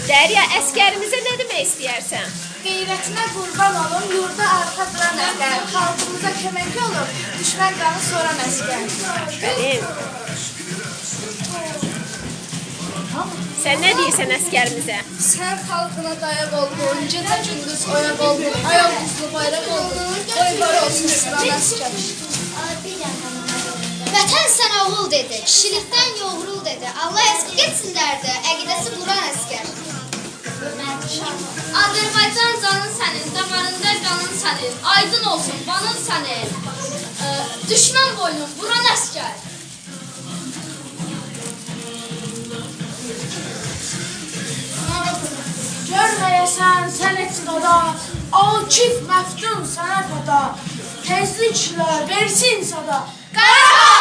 Derya, əskərimize ne demək istəyərsən? Qeyrətinə qurban olun, yurda arxa duran əskər, xalqımıza kömək olur, düşmən qanı soran əskər. Sen ne deyirsən əskərimize? Sən xalqına dayaq oldun, gecə gündüz oyaq oldun, ayaq uzlu bayraq oldun, oyunlar olsun sıran əskər. Vətən sənə oğul dedi, kişilikdən yoğrul dedi. Allah əski getsin dərdi, əqidəsi quran əskər. Azərbaycan canın sənin, damarında qanın sənin, aydın olsun banın sənin, düşmən boynun vuran əskər. Görməyəsən sən etinada, Akif məftun sənə fəda, tezliklə versin sada. Qarabağ!